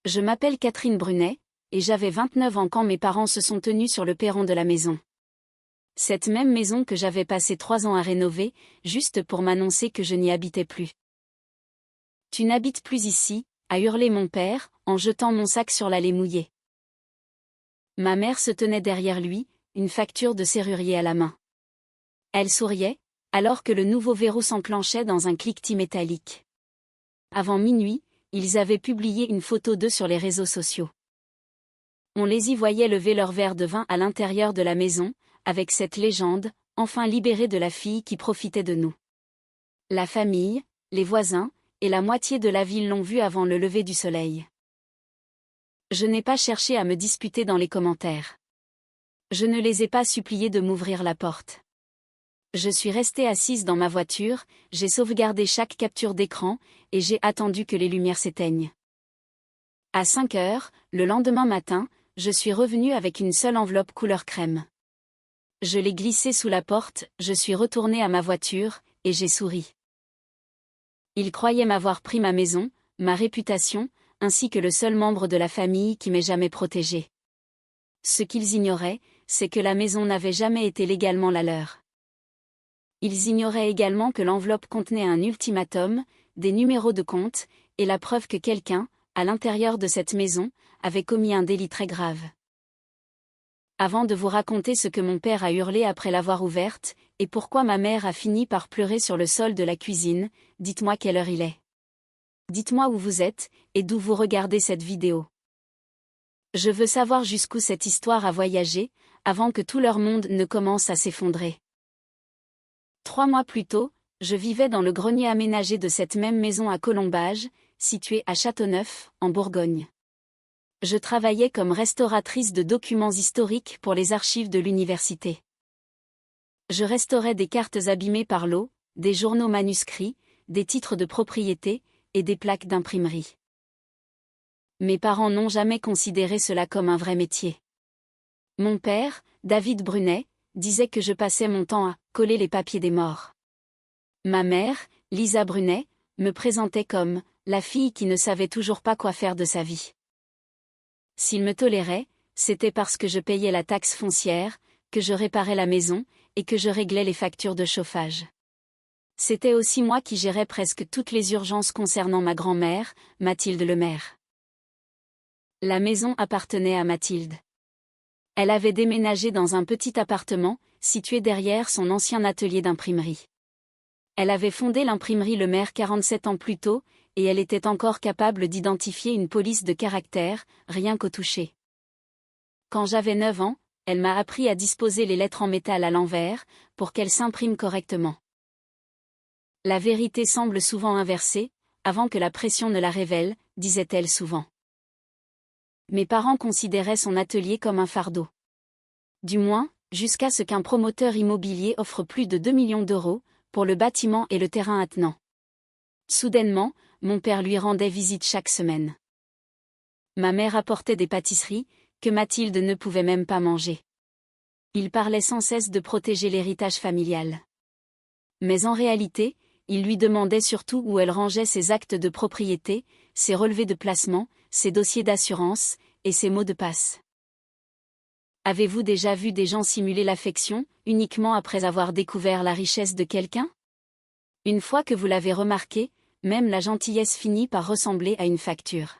Je m'appelle Catherine Brunet, et j'avais 29 ans quand mes parents se sont tenus sur le perron de la maison. Cette même maison que j'avais passé 3 ans à rénover, juste pour m'annoncer que je n'y habitais plus. « Tu n'habites plus ici », a hurlé mon père, en jetant mon sac sur l'allée mouillée. Ma mère se tenait derrière lui, une facture de serrurier à la main. Elle souriait, alors que le nouveau verrou s'enclenchait dans un cliquetis métallique. Avant minuit, ils avaient publié une photo d'eux sur les réseaux sociaux. On les y voyait lever leur verre de vin à l'intérieur de la maison, avec cette légende, enfin libérée de la fille qui profitait de nous. La famille, les voisins, et la moitié de la ville l'ont vu avant le lever du soleil. Je n'ai pas cherché à me disputer dans les commentaires. Je ne les ai pas suppliés de m'ouvrir la porte. Je suis restée assise dans ma voiture, j'ai sauvegardé chaque capture d'écran, et j'ai attendu que les lumières s'éteignent. À 5 heures, le lendemain matin, je suis revenue avec une seule enveloppe couleur crème. Je l'ai glissée sous la porte, je suis retournée à ma voiture, et j'ai souri. Ils croyaient m'avoir pris ma maison, ma réputation, ainsi que le seul membre de la famille qui m'ait jamais protégée. Ce qu'ils ignoraient, c'est que la maison n'avait jamais été légalement la leur. Ils ignoraient également que l'enveloppe contenait un ultimatum, des numéros de compte, et la preuve que quelqu'un, à l'intérieur de cette maison, avait commis un délit très grave. Avant de vous raconter ce que mon père a hurlé après l'avoir ouverte, et pourquoi ma mère a fini par pleurer sur le sol de la cuisine, dites-moi quelle heure il est. Dites-moi où vous êtes, et d'où vous regardez cette vidéo. Je veux savoir jusqu'où cette histoire a voyagé, avant que tout leur monde ne commence à s'effondrer. 3 mois plus tôt, je vivais dans le grenier aménagé de cette même maison à Colombages, située à Châteauneuf, en Bourgogne. Je travaillais comme restauratrice de documents historiques pour les archives de l'université. Je restaurais des cartes abîmées par l'eau, des journaux manuscrits, des titres de propriété, et des plaques d'imprimerie. Mes parents n'ont jamais considéré cela comme un vrai métier. Mon père, David Brunet, disait que je passais mon temps à coller les papiers des morts. Ma mère, Lisa Brunet, me présentait comme la fille qui ne savait toujours pas quoi faire de sa vie. S'ils me toléraient, c'était parce que je payais la taxe foncière, que je réparais la maison, et que je réglais les factures de chauffage. C'était aussi moi qui gérais presque toutes les urgences concernant ma grand-mère, Mathilde Lemaire. La maison appartenait à Mathilde. Elle avait déménagé dans un petit appartement, situé derrière son ancien atelier d'imprimerie. Elle avait fondé l'imprimerie Lemaire 47 ans plus tôt, et elle était encore capable d'identifier une police de caractère, rien qu'au toucher. Quand j'avais 9 ans, elle m'a appris à disposer les lettres en métal à l'envers, pour qu'elles s'impriment correctement. La vérité semble souvent inversée, avant que la pression ne la révèle, disait-elle souvent. Mes parents considéraient son atelier comme un fardeau. Du moins, jusqu'à ce qu'un promoteur immobilier offre plus de 2 millions d'euros, pour le bâtiment et le terrain attenant. Soudainement, mon père lui rendait visite chaque semaine. Ma mère apportait des pâtisseries, que Mathilde ne pouvait même pas manger. Il parlait sans cesse de protéger l'héritage familial. Mais en réalité, il lui demandait surtout où elle rangeait ses actes de propriété, ses relevés de placement, ses dossiers d'assurance, et ses mots de passe. Avez-vous déjà vu des gens simuler l'affection, uniquement après avoir découvert la richesse de quelqu'un? Une fois que vous l'avez remarqué, même la gentillesse finit par ressembler à une facture.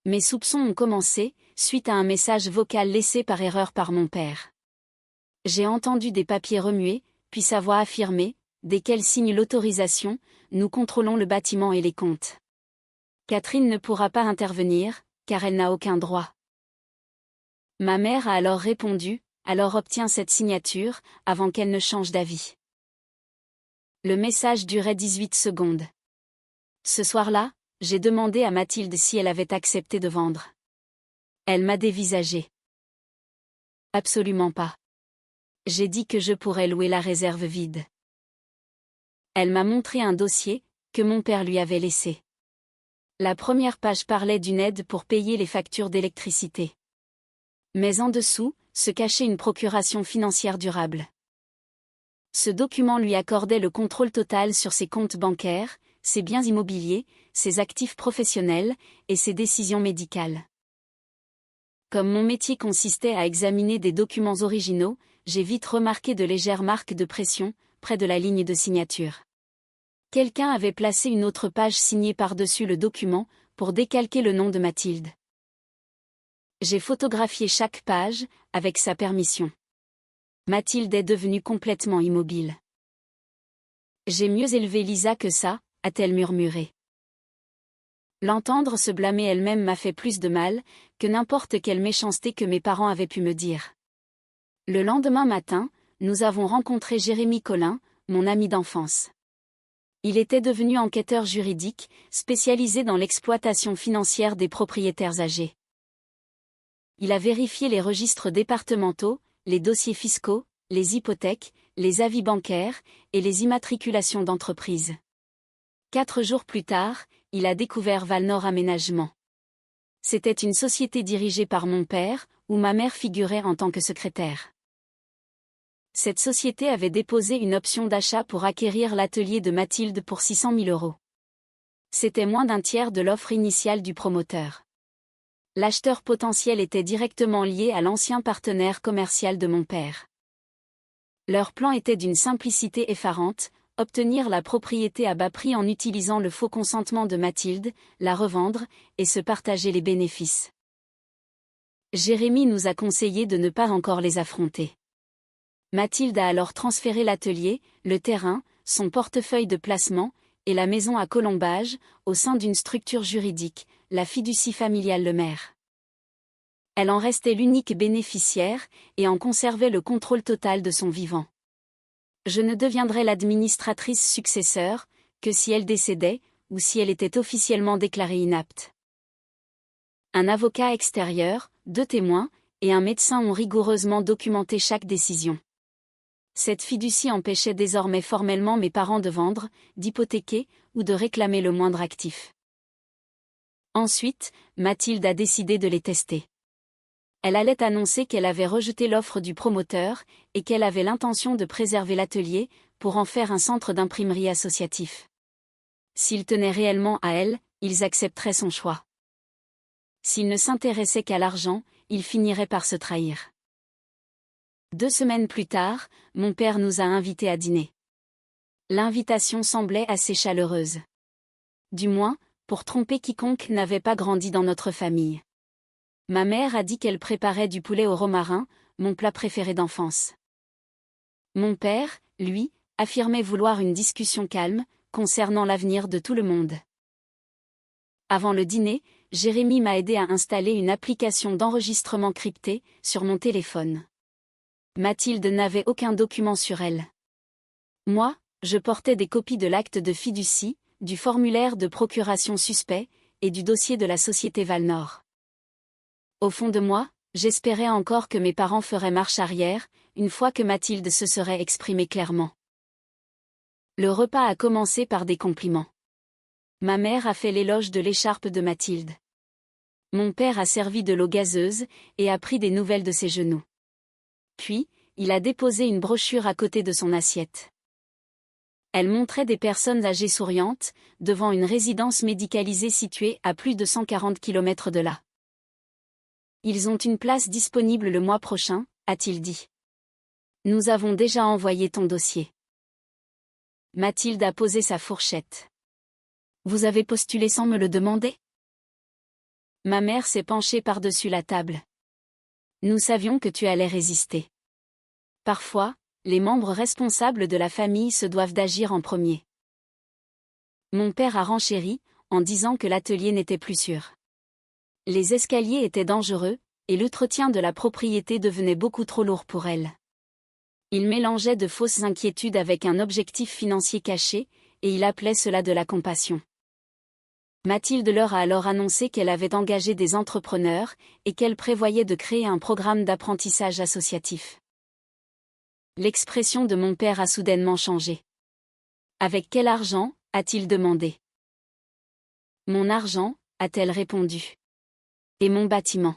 Mes soupçons ont commencé, suite à un message vocal laissé par erreur par mon père. J'ai entendu des papiers remuer, puis sa voix affirmer, desquels signe l'autorisation, nous contrôlons le bâtiment et les comptes. Catherine ne pourra pas intervenir, car elle n'a aucun droit. Ma mère a alors répondu, alors obtiens cette signature, avant qu'elle ne change d'avis. Le message durait 18 secondes. Ce soir-là, j'ai demandé à Mathilde si elle avait accepté de vendre. Elle m'a dévisagé. Absolument pas. J'ai dit que je pourrais louer la réserve vide. Elle m'a montré un dossier, que mon père lui avait laissé. La première page parlait d'une aide pour payer les factures d'électricité. Mais en dessous, se cachait une procuration financière durable. Ce document lui accordait le contrôle total sur ses comptes bancaires, ses biens immobiliers, ses actifs professionnels et ses décisions médicales. Comme mon métier consistait à examiner des documents originaux, j'ai vite remarqué de légères marques de pression, près de la ligne de signature. Quelqu'un avait placé une autre page signée par-dessus le document, pour décalquer le nom de Mathilde. J'ai photographié chaque page, avec sa permission. Mathilde est devenue complètement immobile. J'ai mieux élevé Lisa que ça, a-t-elle murmuré. L'entendre se blâmer elle-même m'a fait plus de mal, que n'importe quelle méchanceté que mes parents avaient pu me dire. Le lendemain matin, nous avons rencontré Jérémy Collin, mon ami d'enfance. Il était devenu enquêteur juridique, spécialisé dans l'exploitation financière des propriétaires âgés. Il a vérifié les registres départementaux, les dossiers fiscaux, les hypothèques, les avis bancaires et les immatriculations d'entreprises. 4 jours plus tard, il a découvert Valnor Aménagement. C'était une société dirigée par mon père, où ma mère figurait en tant que secrétaire. Cette société avait déposé une option d'achat pour acquérir l'atelier de Mathilde pour 600 000 €. C'était moins d'un tiers de l'offre initiale du promoteur. L'acheteur potentiel était directement lié à l'ancien partenaire commercial de mon père. Leur plan était d'une simplicité effarante, obtenir la propriété à bas prix en utilisant le faux consentement de Mathilde, la revendre, et se partager les bénéfices. Jérémy nous a conseillé de ne pas encore les affronter. Mathilde a alors transféré l'atelier, le terrain, son portefeuille de placement, et la maison à colombage, au sein d'une structure juridique, la fiducie familiale Le Maire. Elle en restait l'unique bénéficiaire, et en conservait le contrôle total de son vivant. Je ne deviendrais l'administratrice successeur, que si elle décédait, ou si elle était officiellement déclarée inapte. Un avocat extérieur, 2 témoins, et un médecin ont rigoureusement documenté chaque décision. Cette fiducie empêchait désormais formellement mes parents de vendre, d'hypothéquer, ou de réclamer le moindre actif. Ensuite, Mathilde a décidé de les tester. Elle allait annoncer qu'elle avait rejeté l'offre du promoteur, et qu'elle avait l'intention de préserver l'atelier, pour en faire un centre d'imprimerie associatif. S'ils tenaient réellement à elle, ils accepteraient son choix. S'ils ne s'intéressaient qu'à l'argent, ils finiraient par se trahir. 2 semaines plus tard, mon père nous a invités à dîner. L'invitation semblait assez chaleureuse. Du moins, pour tromper quiconque n'avait pas grandi dans notre famille. Ma mère a dit qu'elle préparait du poulet au romarin, mon plat préféré d'enfance. Mon père, lui, affirmait vouloir une discussion calme, concernant l'avenir de tout le monde. Avant le dîner, Jérémy m'a aidé à installer une application d'enregistrement crypté, sur mon téléphone. Mathilde n'avait aucun document sur elle. Moi, je portais des copies de l'acte de fiducie, du formulaire de procuration suspect, et du dossier de la société Valnor. Au fond de moi, j'espérais encore que mes parents feraient marche arrière, une fois que Mathilde se serait exprimée clairement. Le repas a commencé par des compliments. Ma mère a fait l'éloge de l'écharpe de Mathilde. Mon père a servi de l'eau gazeuse, et a pris des nouvelles de ses genoux. Puis, il a déposé une brochure à côté de son assiette. Elle montrait des personnes âgées souriantes, devant une résidence médicalisée située à plus de 140 km de là. Ils ont une place disponible le mois prochain, a-t-il dit. Nous avons déjà envoyé ton dossier. Mathilde a posé sa fourchette. Vous avez postulé sans me le demander? Ma mère s'est penchée par-dessus la table. Nous savions que tu allais résister. Parfois, les membres responsables de la famille se doivent d'agir en premier. Mon père a renchéri, en disant que l'atelier n'était plus sûr. Les escaliers étaient dangereux, et l'entretien de la propriété devenait beaucoup trop lourd pour elle. Il mélangeait de fausses inquiétudes avec un objectif financier caché, et il appelait cela de la compassion. Mathilde leur a alors annoncé qu'elle avait engagé des entrepreneurs, et qu'elle prévoyait de créer un programme d'apprentissage associatif. L'expression de mon père a soudainement changé. Avec quel argent, a-t-il demandé. Mon argent, a-t-elle répondu. Et mon bâtiment.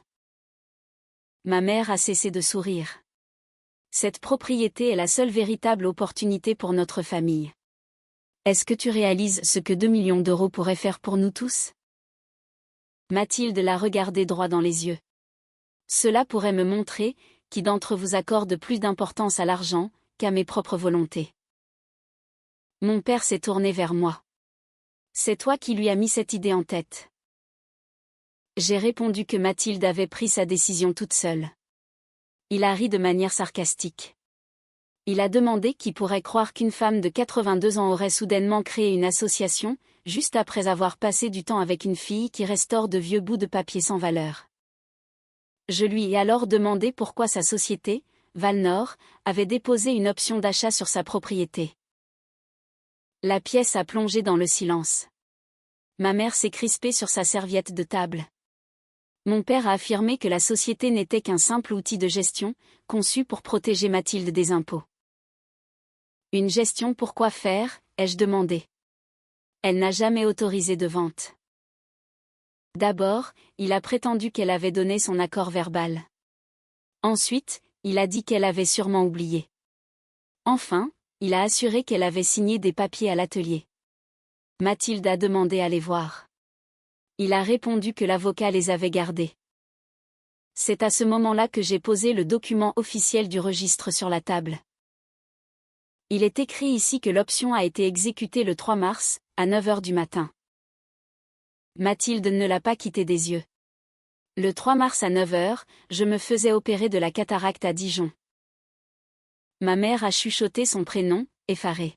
Ma mère a cessé de sourire. Cette propriété est la seule véritable opportunité pour notre famille. Est-ce que tu réalises ce que 2 millions d'euros pourraient faire pour nous tous? Mathilde la regardait droit dans les yeux. Cela pourrait me montrer qui d'entre vous accorde plus d'importance à l'argent qu'à mes propres volontés. Mon père s'est tourné vers moi. C'est toi qui lui as mis cette idée en tête. J'ai répondu que Mathilde avait pris sa décision toute seule. Il a ri de manière sarcastique. Il a demandé qui pourrait croire qu'une femme de 82 ans aurait soudainement créé une association, juste après avoir passé du temps avec une fille qui restaure de vieux bouts de papier sans valeur. Je lui ai alors demandé pourquoi sa société, Valnor, avait déposé une option d'achat sur sa propriété. La pièce a plongé dans le silence. Ma mère s'est crispée sur sa serviette de table. Mon père a affirmé que la société n'était qu'un simple outil de gestion, conçu pour protéger Mathilde des impôts. Une gestion pour quoi faire, ai-je demandé. Elle n'a jamais autorisé de vente. D'abord, il a prétendu qu'elle avait donné son accord verbal. Ensuite, il a dit qu'elle avait sûrement oublié. Enfin, il a assuré qu'elle avait signé des papiers à l'atelier. Mathilde a demandé à les voir. Il a répondu que l'avocat les avait gardés. C'est à ce moment-là que j'ai posé le document officiel du registre sur la table. Il est écrit ici que l'option a été exécutée le 3 mars, à 9 h du matin. Mathilde ne l'a pas quitté des yeux. Le 3 mars à 9 h, je me faisais opérer de la cataracte à Dijon. Ma mère a chuchoté son prénom, effarée.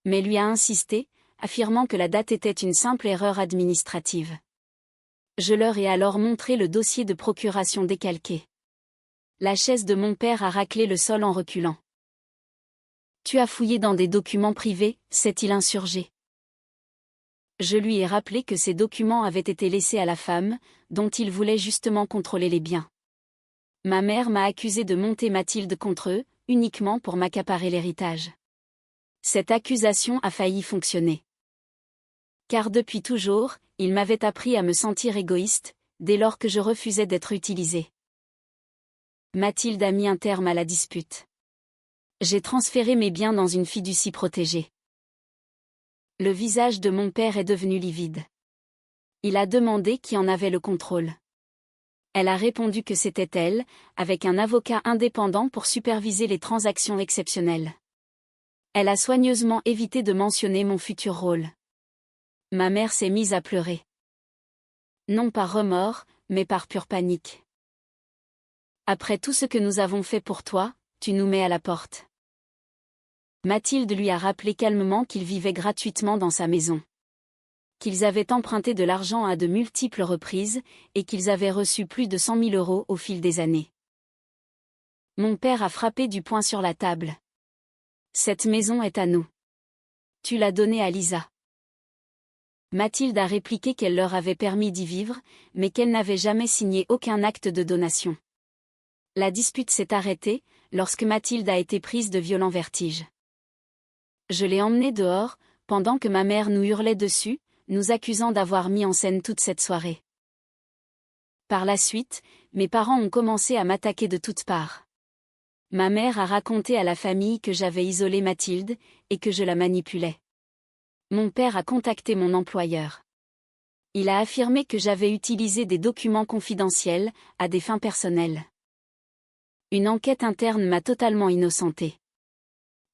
Mais lui a insisté, affirmant que la date était une simple erreur administrative. Je leur ai alors montré le dossier de procuration décalqué. La chaise de mon père a raclé le sol en reculant. « Tu as fouillé dans des documents privés », s'est-il insurgé. Je lui ai rappelé que ces documents avaient été laissés à la femme, dont il voulait justement contrôler les biens. Ma mère m'a accusé de monter Mathilde contre eux, uniquement pour m'accaparer l'héritage. Cette accusation a failli fonctionner. Car depuis toujours, il m'avait appris à me sentir égoïste, dès lors que je refusais d'être utilisée. Mathilde a mis un terme à la dispute. J'ai transféré mes biens dans une fiducie protégée. Le visage de mon père est devenu livide. Il a demandé qui en avait le contrôle. Elle a répondu que c'était elle, avec un avocat indépendant pour superviser les transactions exceptionnelles. Elle a soigneusement évité de mentionner mon futur rôle. Ma mère s'est mise à pleurer. Non par remords, mais par pure panique. Après tout ce que nous avons fait pour toi, tu nous mets à la porte. Mathilde lui a rappelé calmement qu'ils vivaient gratuitement dans sa maison. Qu'ils avaient emprunté de l'argent à de multiples reprises, et qu'ils avaient reçu plus de 100 000 € au fil des années. Mon père a frappé du poing sur la table. Cette maison est à nous. Tu l'as donnée à Lisa. Mathilde a répliqué qu'elle leur avait permis d'y vivre, mais qu'elle n'avait jamais signé aucun acte de donation. La dispute s'est arrêtée, lorsque Mathilde a été prise de violents vertiges. Je l'ai emmenée dehors, pendant que ma mère nous hurlait dessus, nous accusant d'avoir mis en scène toute cette soirée. Par la suite, mes parents ont commencé à m'attaquer de toutes parts. Ma mère a raconté à la famille que j'avais isolé Mathilde, et que je la manipulais. Mon père a contacté mon employeur. Il a affirmé que j'avais utilisé des documents confidentiels, à des fins personnelles. Une enquête interne m'a totalement innocentée.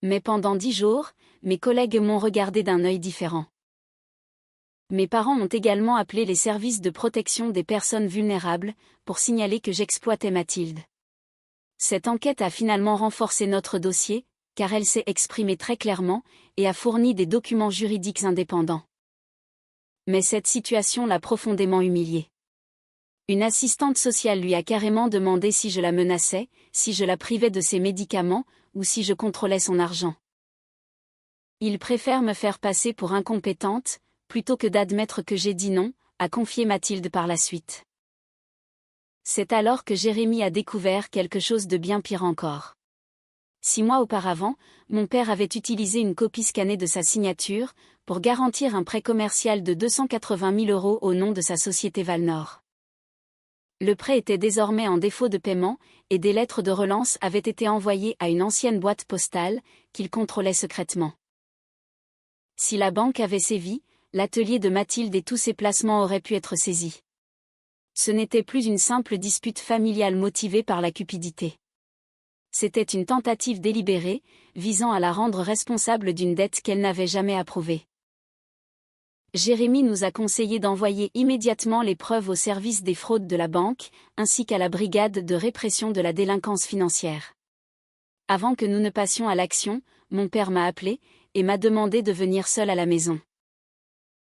Mais pendant 10 jours, mes collègues m'ont regardé d'un œil différent. Mes parents ont également appelé les services de protection des personnes vulnérables, pour signaler que j'exploitais Mathilde. Cette enquête a finalement renforcé notre dossier, car elle s'est exprimée très clairement, et a fourni des documents juridiques indépendants. Mais cette situation l'a profondément humiliée. Une assistante sociale lui a carrément demandé si je la menaçais, si je la privais de ses médicaments, ou si je contrôlais son argent. Il préfère me faire passer pour incompétente, plutôt que d'admettre que j'ai dit non, a confié Mathilde par la suite. C'est alors que Jérémy a découvert quelque chose de bien pire encore. 6 mois auparavant, mon père avait utilisé une copie scannée de sa signature, pour garantir un prêt commercial de 280 000 € au nom de sa société Valnor. Le prêt était désormais en défaut de paiement, et des lettres de relance avaient été envoyées à une ancienne boîte postale, qu'il contrôlait secrètement. Si la banque avait sévi, l'atelier de Mathilde et tous ses placements auraient pu être saisis. Ce n'était plus une simple dispute familiale motivée par la cupidité. C'était une tentative délibérée, visant à la rendre responsable d'une dette qu'elle n'avait jamais approuvée. Jérémy nous a conseillé d'envoyer immédiatement les preuves au service des fraudes de la banque, ainsi qu'à la brigade de répression de la délinquance financière. Avant que nous ne passions à l'action, mon père m'a appelé, et m'a demandé de venir seul à la maison.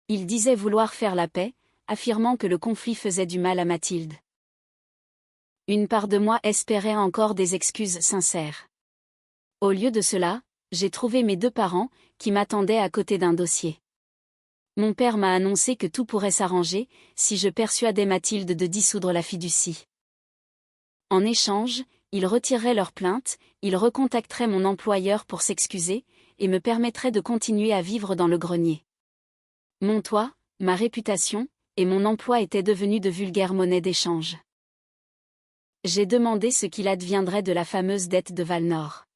Il disait vouloir faire la paix, affirmant que le conflit faisait du mal à Mathilde. Une part de moi espérait encore des excuses sincères. Au lieu de cela, j'ai trouvé mes 2 parents, qui m'attendaient à côté d'un dossier. Mon père m'a annoncé que tout pourrait s'arranger, si je persuadais Mathilde de dissoudre la fiducie. En échange, ils retireraient leur plainte, ils recontacteraient mon employeur pour s'excuser, et me permettraient de continuer à vivre dans le grenier. Mon toit, ma réputation, et mon emploi étaient devenus de vulgaires monnaies d'échange. J'ai demandé ce qu'il adviendrait de la fameuse dette de Valnor.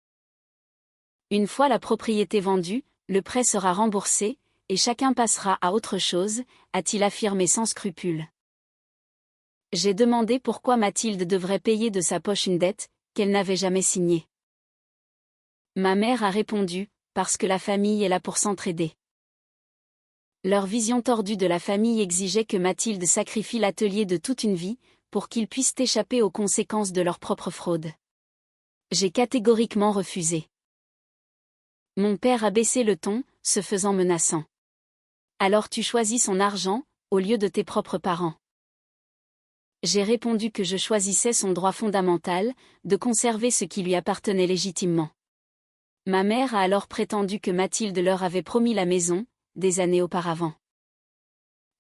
Une fois la propriété vendue, le prêt sera remboursé, et chacun passera à autre chose, a-t-il affirmé sans scrupule. J'ai demandé pourquoi Mathilde devrait payer de sa poche une dette qu'elle n'avait jamais signée. Ma mère a répondu, parce que la famille est là pour s'entraider. Leur vision tordue de la famille exigeait que Mathilde sacrifie l'atelier de toute une vie, pour qu'ils puissent échapper aux conséquences de leur propre fraude. J'ai catégoriquement refusé. Mon père a baissé le ton, se faisant menaçant. Alors tu choisis son argent, au lieu de tes propres parents. J'ai répondu que je choisissais son droit fondamental, de conserver ce qui lui appartenait légitimement. Ma mère a alors prétendu que Mathilde leur avait promis la maison, des années auparavant.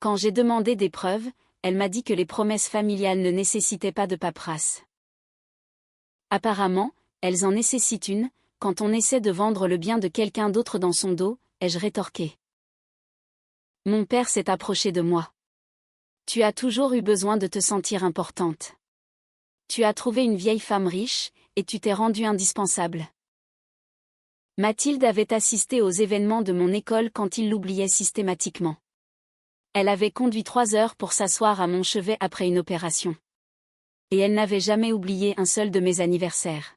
Quand j'ai demandé des preuves, elle m'a dit que les promesses familiales ne nécessitaient pas de paperasse. Apparemment, elles en nécessitent une, quand on essaie de vendre le bien de quelqu'un d'autre dans son dos, ai-je rétorqué. Mon père s'est approché de moi. Tu as toujours eu besoin de te sentir importante. Tu as trouvé une vieille femme riche, et tu t'es rendue indispensable. Mathilde avait assisté aux événements de mon école quand il l'oubliait systématiquement. Elle avait conduit 3 heures pour s'asseoir à mon chevet après une opération. Et elle n'avait jamais oublié un seul de mes anniversaires.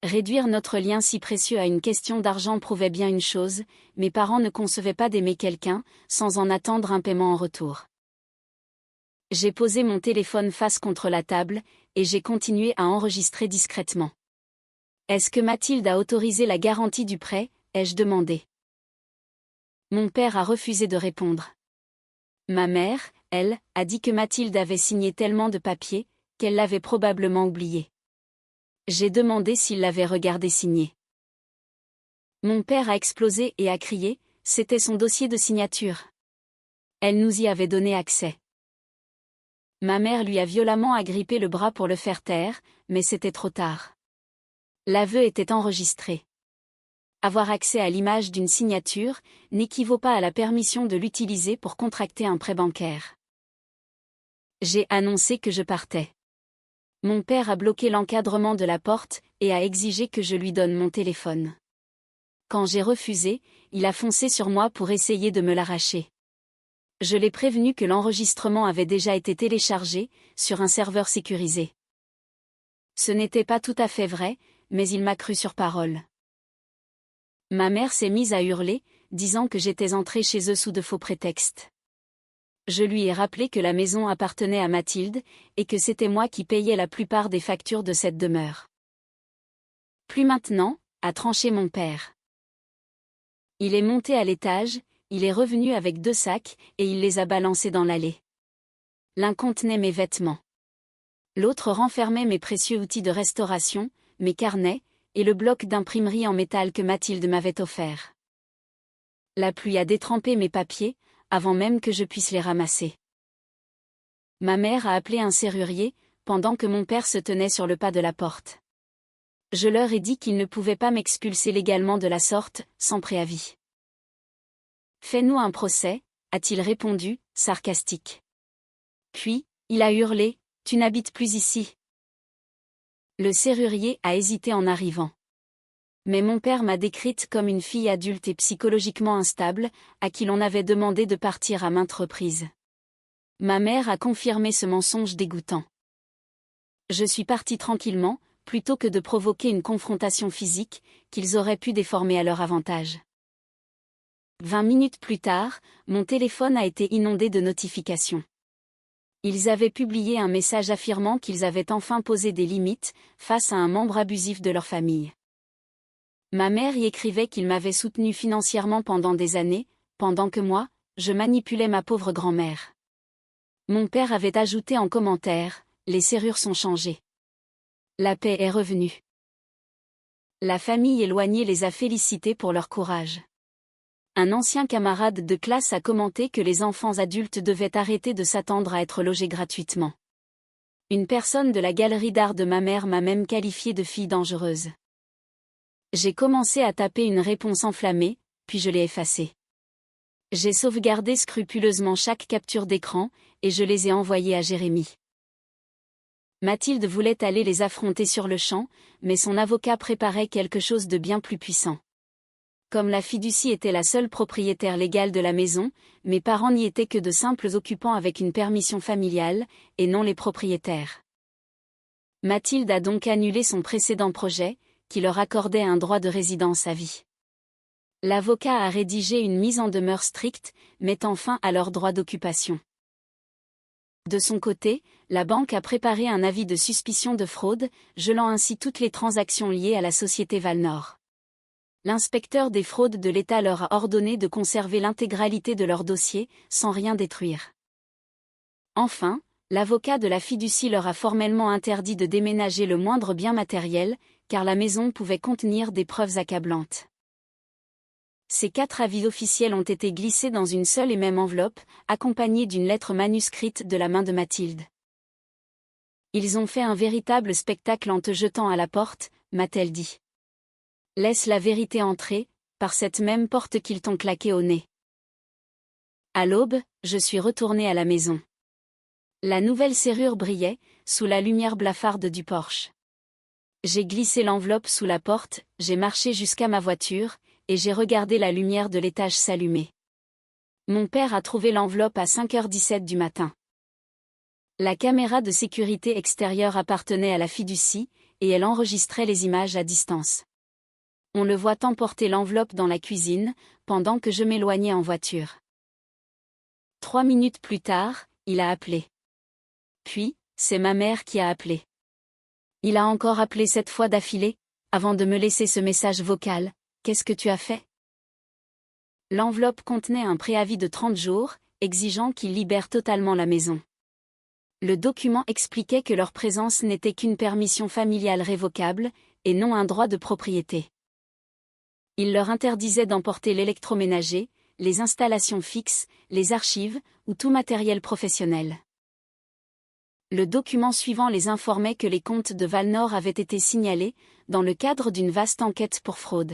Réduire notre lien si précieux à une question d'argent prouvait bien une chose, mes parents ne concevaient pas d'aimer quelqu'un, sans en attendre un paiement en retour. J'ai posé mon téléphone face contre la table, et j'ai continué à enregistrer discrètement. Est-ce que Mathilde a autorisé la garantie du prêt, ai-je demandé. Mon père a refusé de répondre. Ma mère, elle, a dit que Mathilde avait signé tellement de papiers, qu'elle l'avait probablement oublié. J'ai demandé s'il l'avait regardé signer. Mon père a explosé et a crié, c'était son dossier de signature. Elle nous y avait donné accès. Ma mère lui a violemment agrippé le bras pour le faire taire, mais c'était trop tard. L'aveu était enregistré. Avoir accès à l'image d'une signature n'équivaut pas à la permission de l'utiliser pour contracter un prêt bancaire. J'ai annoncé que je partais. Mon père a bloqué l'encadrement de la porte et a exigé que je lui donne mon téléphone. Quand j'ai refusé, il a foncé sur moi pour essayer de me l'arracher. Je l'ai prévenu que l'enregistrement avait déjà été téléchargé, sur un serveur sécurisé. Ce n'était pas tout à fait vrai, mais il m'a cru sur parole. Ma mère s'est mise à hurler, disant que j'étais entrée chez eux sous de faux prétextes. Je lui ai rappelé que la maison appartenait à Mathilde, et que c'était moi qui payais la plupart des factures de cette demeure. Plus maintenant, a tranché mon père. Il est monté à l'étage, il est revenu avec 2 sacs, et il les a balancés dans l'allée. L'un contenait mes vêtements. L'autre renfermait mes précieux outils de restauration, mes carnets, et le bloc d'imprimerie en métal que Mathilde m'avait offert. La pluie a détrempé mes papiers, avant même que je puisse les ramasser. Ma mère a appelé un serrurier, pendant que mon père se tenait sur le pas de la porte. Je leur ai dit qu'ils ne pouvaient pas m'expulser légalement de la sorte, sans préavis. Fais-nous un procès, a-t-il répondu, sarcastique. Puis, il a hurlé, tu n'habites plus ici. Le serrurier a hésité en arrivant. Mais mon père m'a décrite comme une fille adulte et psychologiquement instable, à qui l'on avait demandé de partir à maintes reprises. Ma mère a confirmé ce mensonge dégoûtant. Je suis partie tranquillement, plutôt que de provoquer une confrontation physique, qu'ils auraient pu déformer à leur avantage. 20 minutes plus tard, mon téléphone a été inondé de notifications. Ils avaient publié un message affirmant qu'ils avaient enfin posé des limites, face à un membre abusif de leur famille. Ma mère y écrivait qu'il m'avait soutenu financièrement pendant des années, pendant que moi, je manipulais ma pauvre grand-mère. Mon père avait ajouté en commentaire, « Les serrures sont changées. La paix est revenue. » La famille éloignée les a félicités pour leur courage. Un ancien camarade de classe a commenté que les enfants adultes devaient arrêter de s'attendre à être logés gratuitement. Une personne de la galerie d'art de ma mère m'a même qualifiée de fille dangereuse. J'ai commencé à taper une réponse enflammée, puis je l'ai effacée. J'ai sauvegardé scrupuleusement chaque capture d'écran, et je les ai envoyées à Jérémy. Mathilde voulait aller les affronter sur le champ, mais son avocat préparait quelque chose de bien plus puissant. Comme la fiducie était la seule propriétaire légale de la maison, mes parents n'y étaient que de simples occupants avec une permission familiale, et non les propriétaires. Mathilde a donc annulé son précédent projet, qui leur accordait un droit de résidence à vie. L'avocat a rédigé une mise en demeure stricte, mettant fin à leur droit d'occupation. De son côté, la banque a préparé un avis de suspicion de fraude, gelant ainsi toutes les transactions liées à la société Valnor. L'inspecteur des fraudes de l'État leur a ordonné de conserver l'intégralité de leur dossier, sans rien détruire. Enfin, l'avocat de la fiducie leur a formellement interdit de déménager le moindre bien matériel, car la maison pouvait contenir des preuves accablantes. Ces 4 avis officiels ont été glissés dans une seule et même enveloppe, accompagnée d'une lettre manuscrite de la main de Mathilde. Ils ont fait un véritable spectacle en te jetant à la porte, m'a-t-elle dit. Laisse la vérité entrer, par cette même porte qu'ils t'ont claqué au nez. À l'aube, je suis retournée à la maison. La nouvelle serrure brillait, sous la lumière blafarde du porche. J'ai glissé l'enveloppe sous la porte, j'ai marché jusqu'à ma voiture, et j'ai regardé la lumière de l'étage s'allumer. Mon père a trouvé l'enveloppe à 5h17 du matin. La caméra de sécurité extérieure appartenait à la fiducie, et elle enregistrait les images à distance. On le voit emporter l'enveloppe dans la cuisine, pendant que je m'éloignais en voiture. 3 minutes plus tard, il a appelé. Puis, c'est ma mère qui a appelé. Il a encore appelé 7 fois d'affilée, avant de me laisser ce message vocal. Qu'est-ce que tu as fait? L'enveloppe contenait un préavis de 30 jours, exigeant qu'ils libèrent totalement la maison. Le document expliquait que leur présence n'était qu'une permission familiale révocable, et non un droit de propriété. Il leur interdisait d'emporter l'électroménager, les installations fixes, les archives, ou tout matériel professionnel. Le document suivant les informait que les comptes de Valnor avaient été signalés, dans le cadre d'une vaste enquête pour fraude.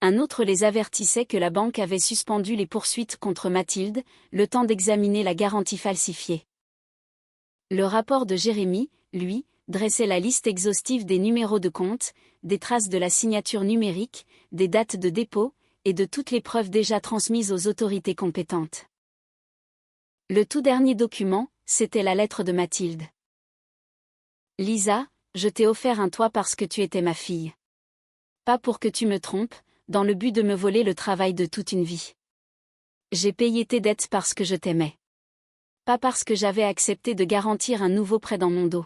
Un autre les avertissait que la banque avait suspendu les poursuites contre Mathilde, le temps d'examiner la garantie falsifiée. Le rapport de Jérémy, lui, dressait la liste exhaustive des numéros de compte, des traces de la signature numérique, des dates de dépôt, et de toutes les preuves déjà transmises aux autorités compétentes. Le tout dernier document, c'était la lettre de Mathilde. Lisa, je t'ai offert un toit parce que tu étais ma fille. Pas pour que tu me trompes, dans le but de me voler le travail de toute une vie. J'ai payé tes dettes parce que je t'aimais. Pas parce que j'avais accepté de garantir un nouveau prêt dans mon dos.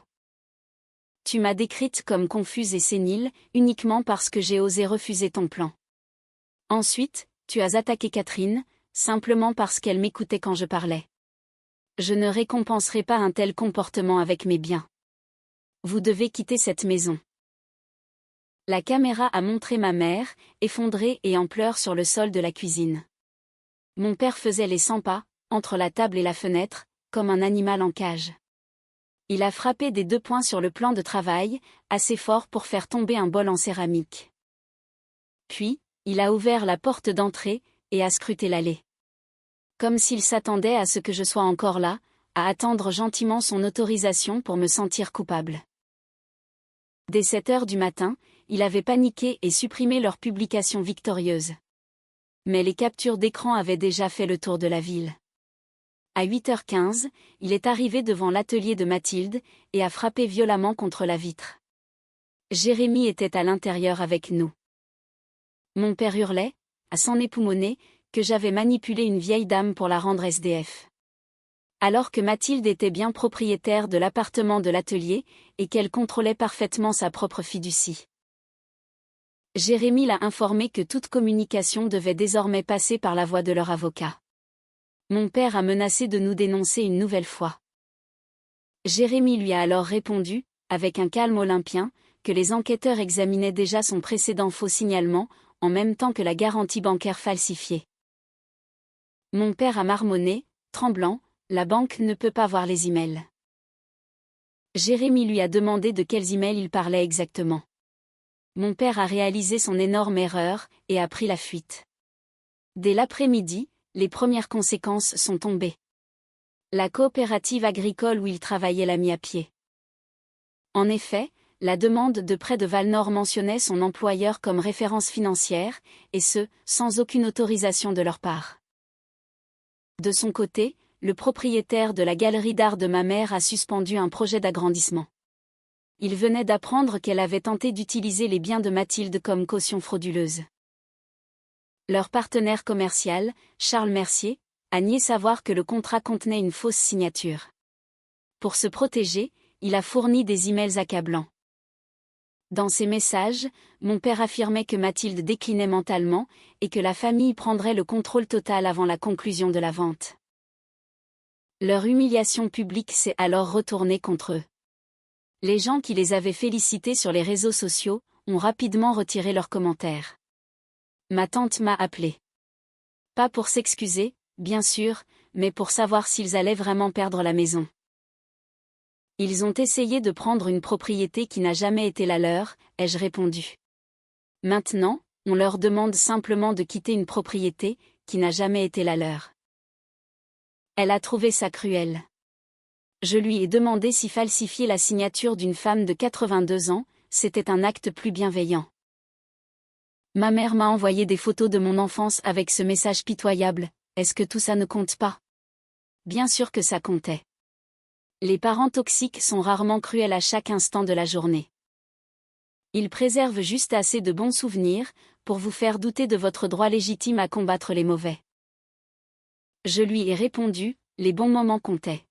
Tu m'as décrite comme confuse et sénile, uniquement parce que j'ai osé refuser ton plan. Ensuite, tu as attaqué Catherine, simplement parce qu'elle m'écoutait quand je parlais. Je ne récompenserai pas un tel comportement avec mes biens. Vous devez quitter cette maison. La caméra a montré ma mère, effondrée et en pleurs sur le sol de la cuisine. Mon père faisait les 100 pas, entre la table et la fenêtre, comme un animal en cage. Il a frappé des 2 poings sur le plan de travail, assez fort pour faire tomber un bol en céramique. Puis, il a ouvert la porte d'entrée, et a scruté l'allée. Comme s'il s'attendait à ce que je sois encore là, à attendre gentiment son autorisation pour me sentir coupable. Dès 7 heures du matin, il avait paniqué et supprimé leur publication victorieuse. Mais les captures d'écran avaient déjà fait le tour de la ville. À 8h15, il est arrivé devant l'atelier de Mathilde, et a frappé violemment contre la vitre. Jérémy était à l'intérieur avec nous. Mon père hurlait, à s'en époumoner, que j'avais manipulé une vieille dame pour la rendre SDF. Alors que Mathilde était bien propriétaire de l'appartement de l'atelier, et qu'elle contrôlait parfaitement sa propre fiducie. Jérémy l'a informé que toute communication devait désormais passer par la voix de leur avocat. Mon père a menacé de nous dénoncer une nouvelle fois. Jérémy lui a alors répondu, avec un calme olympien, que les enquêteurs examinaient déjà son précédent faux signalement, en même temps que la garantie bancaire falsifiée. Mon père a marmonné, tremblant, la banque ne peut pas voir les emails. Jérémy lui a demandé de quels emails il parlait exactement. Mon père a réalisé son énorme erreur, et a pris la fuite. Dès l'après-midi, les premières conséquences sont tombées. La coopérative agricole où il travaillait l'a mis à pied. En effet, la demande de prêt de Valnor mentionnait son employeur comme référence financière, et ce, sans aucune autorisation de leur part. De son côté, le propriétaire de la galerie d'art de ma mère a suspendu un projet d'agrandissement. Il venait d'apprendre qu'elle avait tenté d'utiliser les biens de Mathilde comme caution frauduleuse. Leur partenaire commercial, Charles Mercier, a nié savoir que le contrat contenait une fausse signature. Pour se protéger, il a fourni des emails accablants. Dans ces messages, mon père affirmait que Mathilde déclinait mentalement, et que la famille prendrait le contrôle total avant la conclusion de la vente. Leur humiliation publique s'est alors retournée contre eux. Les gens qui les avaient félicités sur les réseaux sociaux ont rapidement retiré leurs commentaires. Ma tante m'a appelé. Pas pour s'excuser, bien sûr, mais pour savoir s'ils allaient vraiment perdre la maison. Ils ont essayé de prendre une propriété qui n'a jamais été la leur, ai-je répondu. Maintenant, on leur demande simplement de quitter une propriété qui n'a jamais été la leur. Elle a trouvé ça cruel. Je lui ai demandé si falsifier la signature d'une femme de 82 ans, c'était un acte plus bienveillant. Ma mère m'a envoyé des photos de mon enfance avec ce message pitoyable, est-ce que tout ça ne compte pas? Bien sûr que ça comptait. Les parents toxiques sont rarement cruels à chaque instant de la journée. Ils préservent juste assez de bons souvenirs, pour vous faire douter de votre droit légitime à combattre les mauvais. Je lui ai répondu, les bons moments comptaient.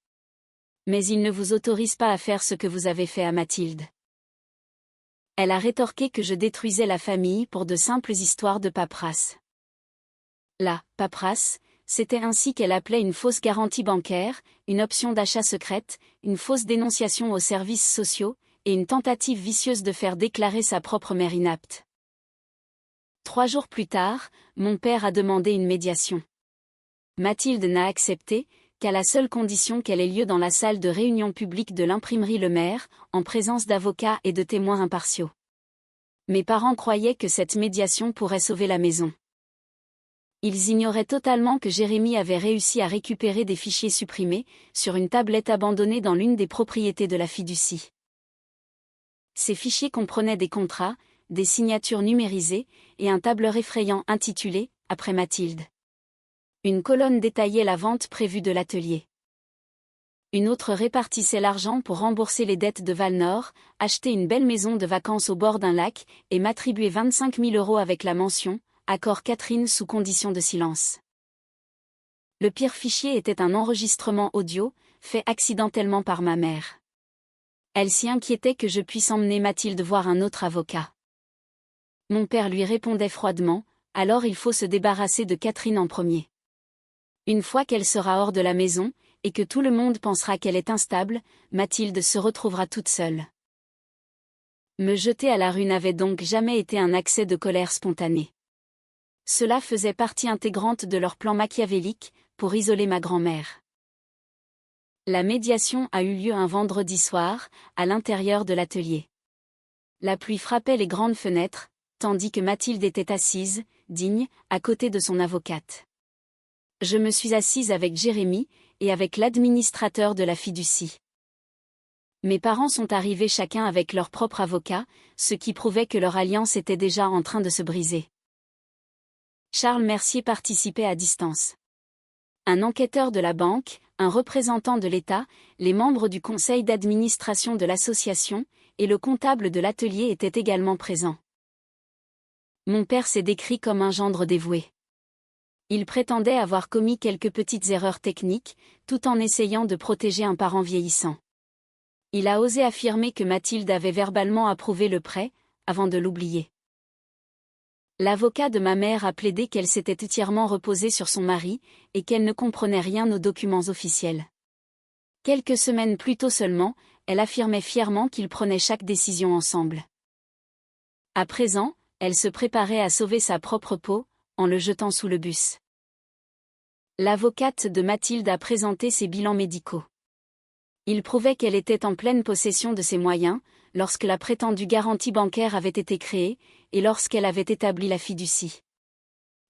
Mais ils ne vous autorisent pas à faire ce que vous avez fait à Mathilde. Elle a rétorqué que je détruisais la famille pour de simples histoires de paperasse. La paperasse, c'était ainsi qu'elle appelait une fausse garantie bancaire, une option d'achat secrète, une fausse dénonciation aux services sociaux, et une tentative vicieuse de faire déclarer sa propre mère inapte. 3 jours plus tard, mon père a demandé une médiation. Mathilde n'a accepté, qu'à la seule condition qu'elle ait lieu dans la salle de réunion publique de l'imprimerie Le Maire, en présence d'avocats et de témoins impartiaux. Mes parents croyaient que cette médiation pourrait sauver la maison. Ils ignoraient totalement que Jérémy avait réussi à récupérer des fichiers supprimés, sur une tablette abandonnée dans l'une des propriétés de la fiducie. Ces fichiers comprenaient des contrats, des signatures numérisées, et un tableur effrayant intitulé « Après Mathilde ». Une colonne détaillait la vente prévue de l'atelier. Une autre répartissait l'argent pour rembourser les dettes de Valnor, acheter une belle maison de vacances au bord d'un lac, et m'attribuer 25 000 € avec la mention « Accord Catherine sous condition de silence ». Le pire fichier était un enregistrement audio, fait accidentellement par ma mère. Elle s'y inquiétait que je puisse emmener Mathilde voir un autre avocat. Mon père lui répondait froidement, « Alors il faut se débarrasser de Catherine en premier. Une fois qu'elle sera hors de la maison, et que tout le monde pensera qu'elle est instable, Mathilde se retrouvera toute seule. » Me jeter à la rue n'avait donc jamais été un accès de colère spontanée. Cela faisait partie intégrante de leur plan machiavélique, pour isoler ma grand-mère. La médiation a eu lieu un vendredi soir, à l'intérieur de l'atelier. La pluie frappait les grandes fenêtres, tandis que Mathilde était assise, digne, à côté de son avocate. Je me suis assise avec Jérémy, et avec l'administrateur de la fiducie. Mes parents sont arrivés chacun avec leur propre avocat, ce qui prouvait que leur alliance était déjà en train de se briser. Charles Mercier participait à distance. Un enquêteur de la banque, un représentant de l'État, les membres du conseil d'administration de l'association, et le comptable de l'atelier étaient également présents. Mon père s'est décrit comme un gendre dévoué. Il prétendait avoir commis quelques petites erreurs techniques, tout en essayant de protéger un parent vieillissant. Il a osé affirmer que Mathilde avait verbalement approuvé le prêt, avant de l'oublier. L'avocat de ma mère a plaidé qu'elle s'était entièrement reposée sur son mari, et qu'elle ne comprenait rien aux documents officiels. Quelques semaines plus tôt seulement, elle affirmait fièrement qu'ils prenaient chaque décision ensemble. À présent, elle se préparait à sauver sa propre peau, en le jetant sous le bus. L'avocate de Mathilde a présenté ses bilans médicaux. Il prouvait qu'elle était en pleine possession de ses moyens, lorsque la prétendue garantie bancaire avait été créée, et lorsqu'elle avait établi la fiducie.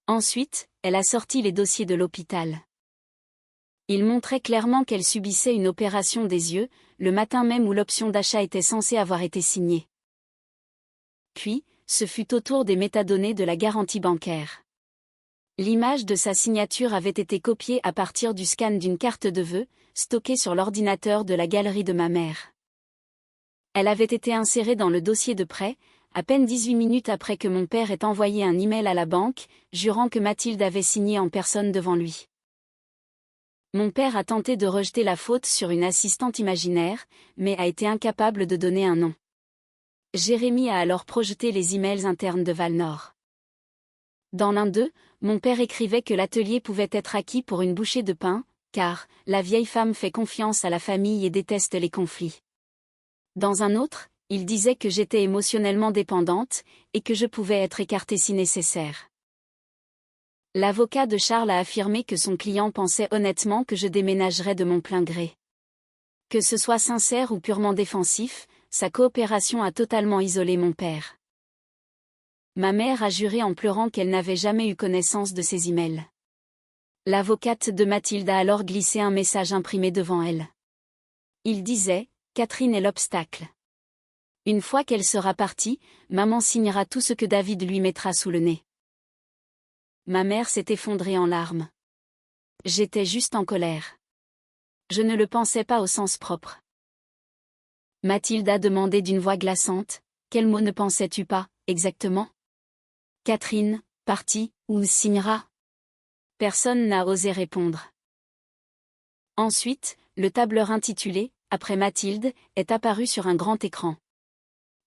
Ensuite, elle a sorti les dossiers de l'hôpital. Il montrait clairement qu'elle subissait une opération des yeux, le matin même où l'option d'achat était censée avoir été signée. Puis, ce fut au tour des métadonnées de la garantie bancaire. L'image de sa signature avait été copiée à partir du scan d'une carte de vœux, stockée sur l'ordinateur de la galerie de ma mère. Elle avait été insérée dans le dossier de prêt, à peine 18 minutes après que mon père ait envoyé un email à la banque, jurant que Mathilde avait signé en personne devant lui. Mon père a tenté de rejeter la faute sur une assistante imaginaire, mais a été incapable de donner un nom. Jérémy a alors projeté les emails internes de Valnor. Dans l'un d'eux, mon père écrivait que l'atelier pouvait être acquis pour une bouchée de pain, car la vieille femme fait confiance à la famille et déteste les conflits. Dans un autre, il disait que j'étais émotionnellement dépendante, et que je pouvais être écartée si nécessaire. L'avocat de Charles a affirmé que son client pensait honnêtement que je déménagerais de mon plein gré. Que ce soit sincère ou purement défensif, sa coopération a totalement isolé mon père. Ma mère a juré en pleurant qu'elle n'avait jamais eu connaissance de ces emails. L'avocate de Mathilde a alors glissé un message imprimé devant elle. Il disait « Catherine est l'obstacle. Une fois qu'elle sera partie, maman signera tout ce que David lui mettra sous le nez. » Ma mère s'est effondrée en larmes. J'étais juste en colère. Je ne le pensais pas au sens propre. Mathilde a demandé d'une voix glaçante, « Quel mot ne pensais-tu pas, exactement ? Catherine, partie, ou signera ?» Personne n'a osé répondre. Ensuite, le tableur intitulé « Après Mathilde » est apparu sur un grand écran.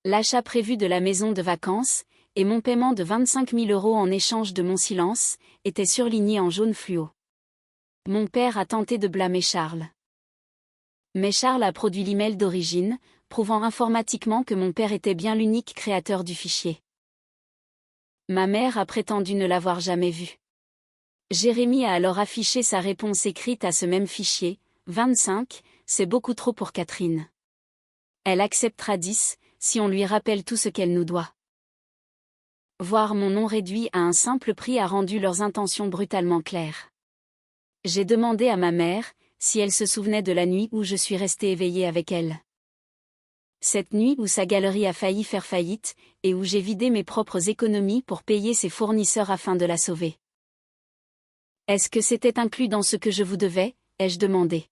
L'achat prévu de la maison de vacances, et mon paiement de 25 000 € en échange de mon silence, étaient surlignés en jaune fluo. Mon père a tenté de blâmer Charles. Mais Charles a produit l'email d'origine, prouvant informatiquement que mon père était bien l'unique créateur du fichier. Ma mère a prétendu ne l'avoir jamais vu. Jérémy a alors affiché sa réponse écrite à ce même fichier, 25, c'est beaucoup trop pour Catherine. Elle acceptera 10, si on lui rappelle tout ce qu'elle nous doit. Voir mon nom réduit à un simple prix a rendu leurs intentions brutalement claires. J'ai demandé à ma mère si elle se souvenait de la nuit où je suis restée éveillée avec elle. Cette nuit où sa galerie a failli faire faillite, et où j'ai vidé mes propres économies pour payer ses fournisseurs afin de la sauver. Est-ce que c'était inclus dans ce que je vous devais, ai-je demandé.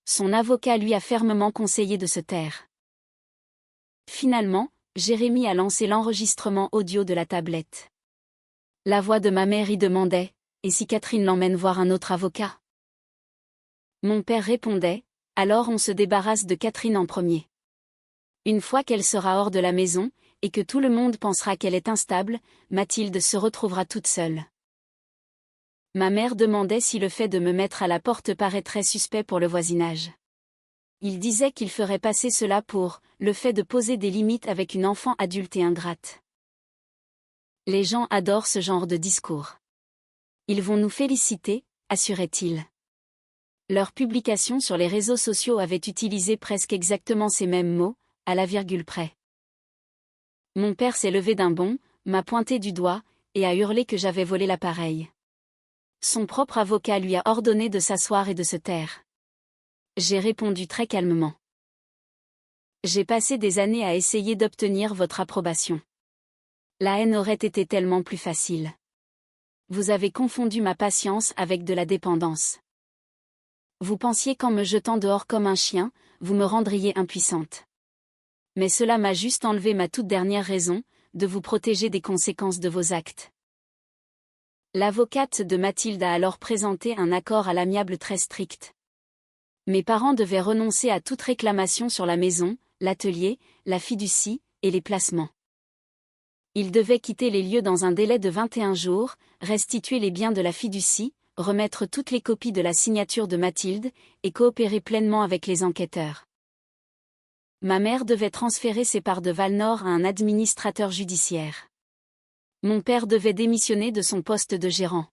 Son avocat lui a fermement conseillé de se taire. Finalement, Jérémy a lancé l'enregistrement audio de la tablette. La voix de ma mère y demandait « Et si Catherine l'emmène voir un autre avocat ?» Mon père répondait « Alors on se débarrasse de Catherine en premier. Une fois qu'elle sera hors de la maison, et que tout le monde pensera qu'elle est instable, Mathilde se retrouvera toute seule. » Ma mère demandait si le fait de me mettre à la porte paraîtrait suspect pour le voisinage. Il disait qu'il ferait passer cela pour le fait de poser des limites avec une enfant adulte et ingrate. Les gens adorent ce genre de discours. Ils vont nous féliciter, assurait-il. Leurs publications sur les réseaux sociaux avaient utilisé presque exactement ces mêmes mots, à la virgule près. Mon père s'est levé d'un bond, m'a pointé du doigt, et a hurlé que j'avais volé l'appareil. Son propre avocat lui a ordonné de s'asseoir et de se taire. J'ai répondu très calmement. J'ai passé des années à essayer d'obtenir votre approbation. La haine aurait été tellement plus facile. Vous avez confondu ma patience avec de la dépendance. Vous pensiez qu'en me jetant dehors comme un chien, vous me rendriez impuissante. Mais cela m'a juste enlevé ma toute dernière raison, de vous protéger des conséquences de vos actes. L'avocate de Mathilde a alors présenté un accord à l'amiable très strict. Mes parents devaient renoncer à toute réclamation sur la maison, l'atelier, la fiducie, et les placements. Ils devaient quitter les lieux dans un délai de 21 jours, restituer les biens de la fiducie, remettre toutes les copies de la signature de Mathilde, et coopérer pleinement avec les enquêteurs. Ma mère devait transférer ses parts de Valnor à un administrateur judiciaire. Mon père devait démissionner de son poste de gérant.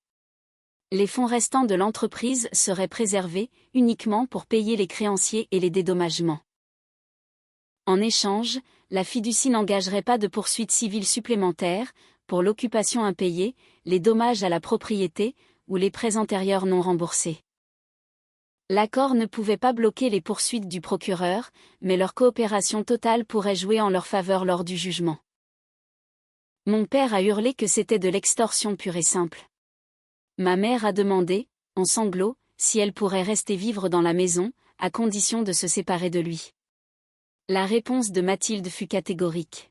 Les fonds restants de l'entreprise seraient préservés, uniquement pour payer les créanciers et les dédommagements. En échange, la fiducie n'engagerait pas de poursuites civiles supplémentaires, pour l'occupation impayée, les dommages à la propriété, ou les prêts antérieurs non remboursés. L'accord ne pouvait pas bloquer les poursuites du procureur, mais leur coopération totale pourrait jouer en leur faveur lors du jugement. Mon père a hurlé que c'était de l'extorsion pure et simple. Ma mère a demandé, en sanglots, si elle pourrait rester vivre dans la maison, à condition de se séparer de lui. La réponse de Mathilde fut catégorique.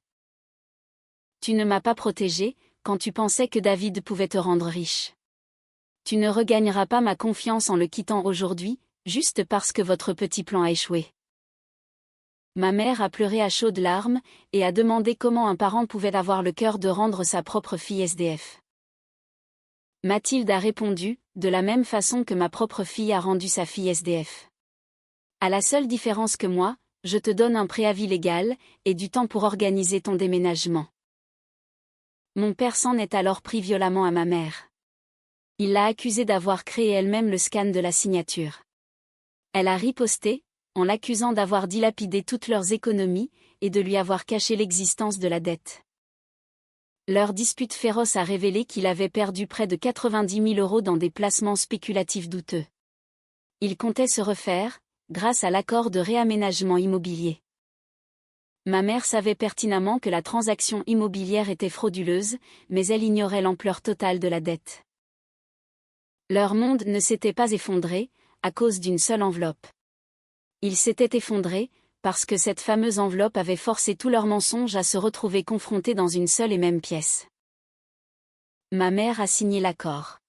Tu ne m'as pas protégée, quand tu pensais que David pouvait te rendre riche. Tu ne regagneras pas ma confiance en le quittant aujourd'hui, juste parce que votre petit plan a échoué. Ma mère a pleuré à chaudes larmes, et a demandé comment un parent pouvait avoir le cœur de rendre sa propre fille SDF. Mathilde a répondu, de la même façon que ma propre fille a rendu sa fille SDF. À la seule différence que moi, je te donne un préavis légal, et du temps pour organiser ton déménagement. Mon père s'en est alors pris violemment à ma mère. Il l'a accusée d'avoir créé elle-même le scan de la signature. Elle a riposté, en l'accusant d'avoir dilapidé toutes leurs économies, et de lui avoir caché l'existence de la dette. Leur dispute féroce a révélé qu'il avait perdu près de 90 000 € dans des placements spéculatifs douteux. Il comptait se refaire, grâce à l'accord de réaménagement immobilier. Ma mère savait pertinemment que la transaction immobilière était frauduleuse, mais elle ignorait l'ampleur totale de la dette. Leur monde ne s'était pas effondré, à cause d'une seule enveloppe. Il s'était effondré, parce que cette fameuse enveloppe avait forcé tous leurs mensonges à se retrouver confrontés dans une seule et même pièce. Ma mère a signé l'accord.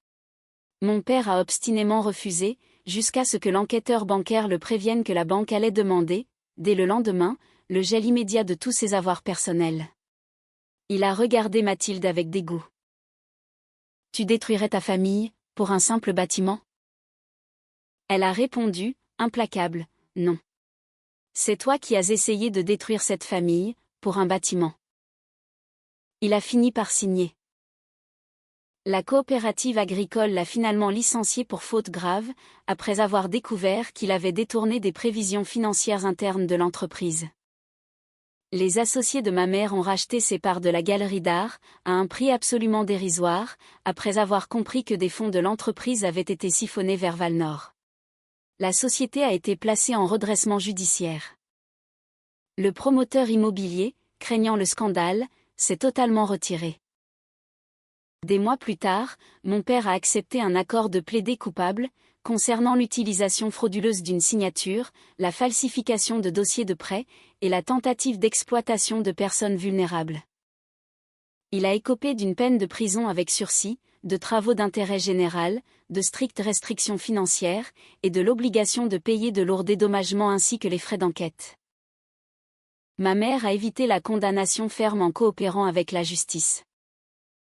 Mon père a obstinément refusé, jusqu'à ce que l'enquêteur bancaire le prévienne que la banque allait demander, dès le lendemain, le gel immédiat de tous ses avoirs personnels. Il a regardé Mathilde avec dégoût. Tu détruirais ta famille, pour un simple bâtiment ? Elle a répondu, implacable, non. C'est toi qui as essayé de détruire cette famille, pour un bâtiment. Il a fini par signer. La coopérative agricole l'a finalement licencié pour faute grave, après avoir découvert qu'il avait détourné des prévisions financières internes de l'entreprise. Les associés de ma mère ont racheté ses parts de la galerie d'art, à un prix absolument dérisoire, après avoir compris que des fonds de l'entreprise avaient été siphonnés vers Valnor. La société a été placée en redressement judiciaire. Le promoteur immobilier, craignant le scandale, s'est totalement retiré. Des mois plus tard, mon père a accepté un accord de plaider coupable, concernant l'utilisation frauduleuse d'une signature, la falsification de dossiers de prêt, et la tentative d'exploitation de personnes vulnérables. Il a écopé d'une peine de prison avec sursis, de travaux d'intérêt général, de strictes restrictions financières, et de l'obligation de payer de lourds dédommagements ainsi que les frais d'enquête. Ma mère a évité la condamnation ferme en coopérant avec la justice.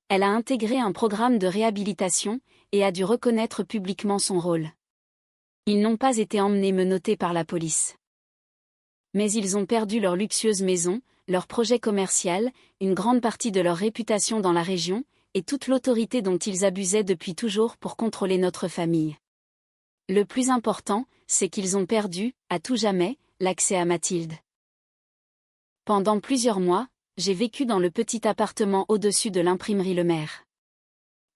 Elle a intégré un programme de réhabilitation, et a dû reconnaître publiquement son rôle. Ils n'ont pas été emmenés menottés par la police. Mais ils ont perdu leur luxueuse maison, leur projet commercial, une grande partie de leur réputation dans la région, et toute l'autorité dont ils abusaient depuis toujours pour contrôler notre famille. Le plus important, c'est qu'ils ont perdu, à tout jamais, l'accès à Mathilde. Pendant plusieurs mois, j'ai vécu dans le petit appartement au-dessus de l'imprimerie Le Maire.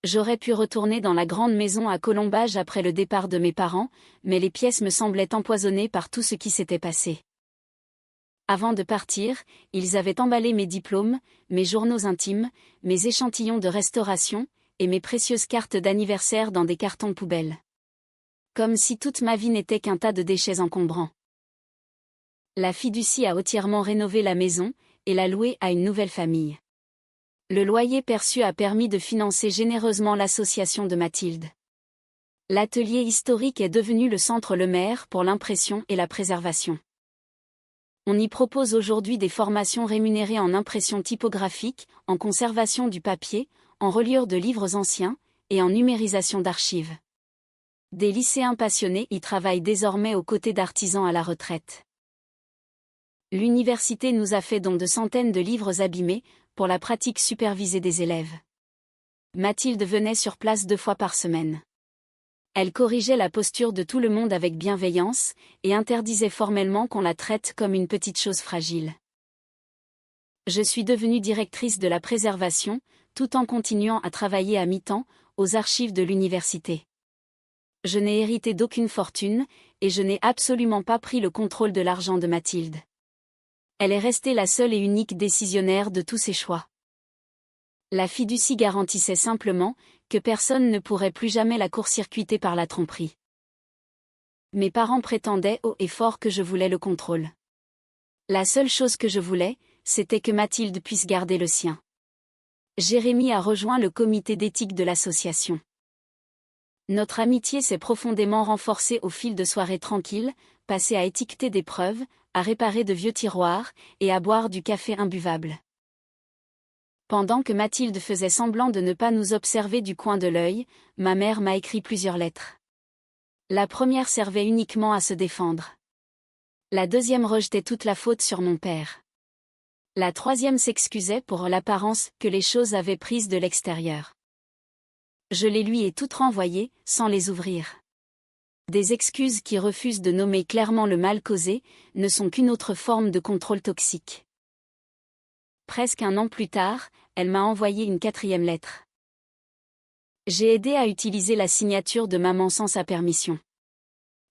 J'aurais pu retourner dans la grande maison à Colombage après le départ de mes parents, mais les pièces me semblaient empoisonnées par tout ce qui s'était passé. Avant de partir, ils avaient emballé mes diplômes, mes journaux intimes, mes échantillons de restauration, et mes précieuses cartes d'anniversaire dans des cartons poubelles. Comme si toute ma vie n'était qu'un tas de déchets encombrants. La fiducie a entièrement rénové la maison, et l'a louée à une nouvelle famille. Le loyer perçu a permis de financer généreusement l'association de Mathilde. L'atelier historique est devenu le centre Lemaire pour l'impression et la préservation. On y propose aujourd'hui des formations rémunérées en impression typographique, en conservation du papier, en reliure de livres anciens, et en numérisation d'archives. Des lycéens passionnés y travaillent désormais aux côtés d'artisans à la retraite. L'université nous a fait don de centaines de livres abîmés, pour la pratique supervisée des élèves. Mathilde venait sur place 2 fois par semaine. Elle corrigeait la posture de tout le monde avec bienveillance, et interdisait formellement qu'on la traite comme une petite chose fragile. Je suis devenue directrice de la préservation, tout en continuant à travailler à mi-temps, aux archives de l'université. Je n'ai hérité d'aucune fortune, et je n'ai absolument pas pris le contrôle de l'argent de Mathilde. Elle est restée la seule et unique décisionnaire de tous ses choix. La fiducie garantissait simplement que personne ne pourrait plus jamais la court-circuiter par la tromperie. Mes parents prétendaient haut et fort que je voulais le contrôle. La seule chose que je voulais, c'était que Mathilde puisse garder le sien. Jérémy a rejoint le comité d'éthique de l'association. Notre amitié s'est profondément renforcée au fil de soirées tranquilles, passées à étiqueter des preuves, à réparer de vieux tiroirs, et à boire du café imbuvable. Pendant que Mathilde faisait semblant de ne pas nous observer du coin de l'œil, ma mère m'a écrit plusieurs lettres. La première servait uniquement à se défendre. La deuxième rejetait toute la faute sur mon père. La troisième s'excusait pour l'apparence que les choses avaient prise de l'extérieur. Je les lui ai toutes renvoyées, sans les ouvrir. Des excuses qui refusent de nommer clairement le mal causé, ne sont qu'une autre forme de contrôle toxique. Presque 1 an plus tard, elle m'a envoyé une 4e lettre. J'ai aidé à utiliser la signature de maman sans sa permission.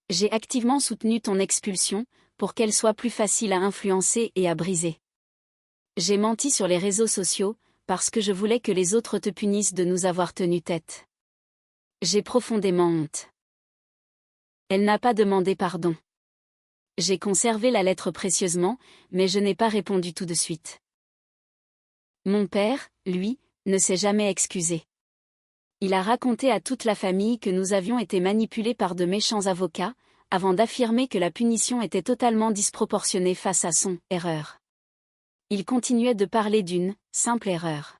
J'ai activement soutenu ton expulsion, pour qu'elle soit plus facile à influencer et à briser. J'ai menti sur les réseaux sociaux, parce que je voulais que les autres te punissent de nous avoir tenu tête. J'ai profondément honte. Elle n'a pas demandé pardon. J'ai conservé la lettre précieusement, mais je n'ai pas répondu tout de suite. Mon père, lui, ne s'est jamais excusé. Il a raconté à toute la famille que nous avions été manipulés par de méchants avocats, avant d'affirmer que la punition était totalement disproportionnée face à son « erreur ». Il continuait de parler d'une « simple erreur ».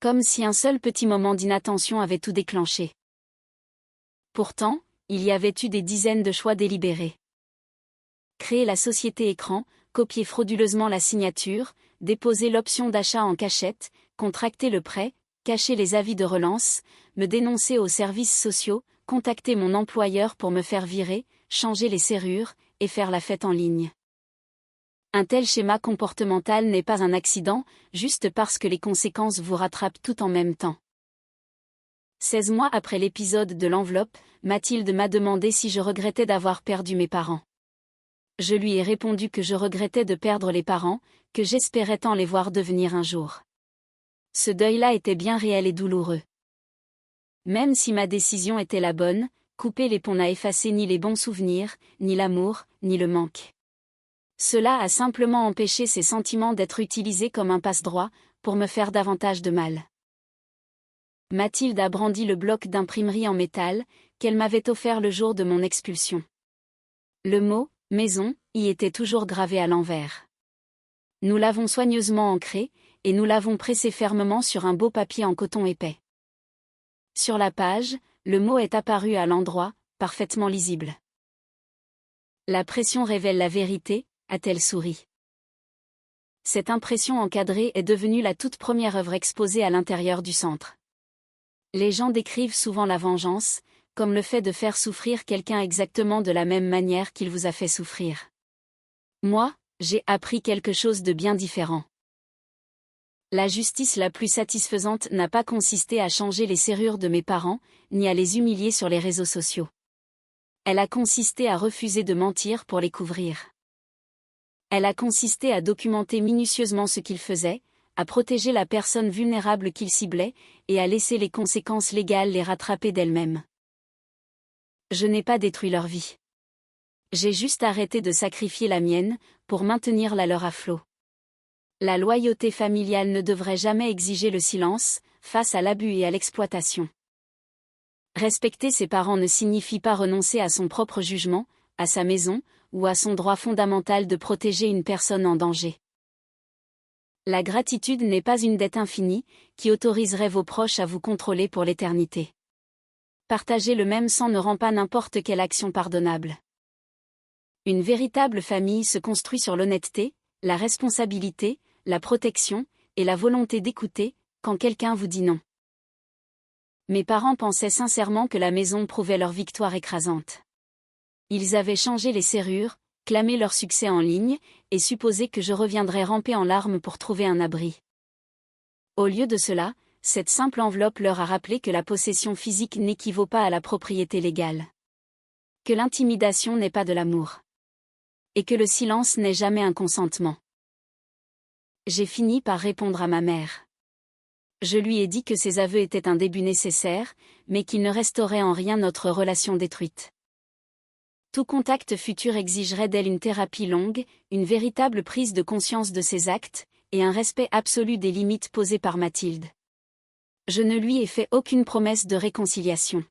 Comme si un seul petit moment d'inattention avait tout déclenché. Pourtant, il y avait eu des dizaines de choix délibérés. Créer la société écran, copier frauduleusement la signature, déposer l'option d'achat en cachette, contracter le prêt, cacher les avis de relance, me dénoncer aux services sociaux, contacter mon employeur pour me faire virer, changer les serrures, et faire la fête en ligne. Un tel schéma comportemental n'est pas un accident, juste parce que les conséquences vous rattrapent tout en même temps. 16 mois après l'épisode de l'enveloppe, Mathilde m'a demandé si je regrettais d'avoir perdu mes parents. Je lui ai répondu que je regrettais de perdre les parents, que j'espérais tant les voir devenir un jour. Ce deuil-là était bien réel et douloureux. Même si ma décision était la bonne, couper les ponts n'a effacé ni les bons souvenirs, ni l'amour, ni le manque. Cela a simplement empêché ces sentiments d'être utilisés comme un passe-droit, pour me faire davantage de mal. Mathilde a brandi le bloc d'imprimerie en métal, qu'elle m'avait offert le jour de mon expulsion. Le mot « maison » y était toujours gravé à l'envers. Nous l'avons soigneusement ancré, et nous l'avons pressé fermement sur un beau papier en coton épais. Sur la page, le mot est apparu à l'endroit, parfaitement lisible. La pression révèle la vérité, a-t-elle souri. Cette impression encadrée est devenue la toute première œuvre exposée à l'intérieur du centre. Les gens décrivent souvent la vengeance, comme le fait de faire souffrir quelqu'un exactement de la même manière qu'il vous a fait souffrir. Moi, j'ai appris quelque chose de bien différent. La justice la plus satisfaisante n'a pas consisté à changer les serrures de mes parents, ni à les humilier sur les réseaux sociaux. Elle a consisté à refuser de mentir pour les couvrir. Elle a consisté à documenter minutieusement ce qu'ils faisaient, à protéger la personne vulnérable qu'ils ciblaient, et à laisser les conséquences légales les rattraper d'elles-mêmes. Je n'ai pas détruit leur vie. J'ai juste arrêté de sacrifier la mienne, pour maintenir la leur à flot. La loyauté familiale ne devrait jamais exiger le silence, face à l'abus et à l'exploitation. Respecter ses parents ne signifie pas renoncer à son propre jugement, à sa maison, ou à son droit fondamental de protéger une personne en danger. La gratitude n'est pas une dette infinie, qui autoriserait vos proches à vous contrôler pour l'éternité. Partager le même sang ne rend pas n'importe quelle action pardonnable. Une véritable famille se construit sur l'honnêteté, la responsabilité, la protection, et la volonté d'écouter, quand quelqu'un vous dit non. Mes parents pensaient sincèrement que la maison prouvait leur victoire écrasante. Ils avaient changé les serrures, clamé leur succès en ligne, et supposé que je reviendrais ramper en larmes pour trouver un abri. Au lieu de cela, cette simple enveloppe leur a rappelé que la possession physique n'équivaut pas à la propriété légale. Que l'intimidation n'est pas de l'amour. Et que le silence n'est jamais un consentement. J'ai fini par répondre à ma mère. Je lui ai dit que ses aveux étaient un début nécessaire, mais qu'ils ne restauraient en rien notre relation détruite. Tout contact futur exigerait d'elle une thérapie longue, une véritable prise de conscience de ses actes, et un respect absolu des limites posées par Mathilde. Je ne lui ai fait aucune promesse de réconciliation.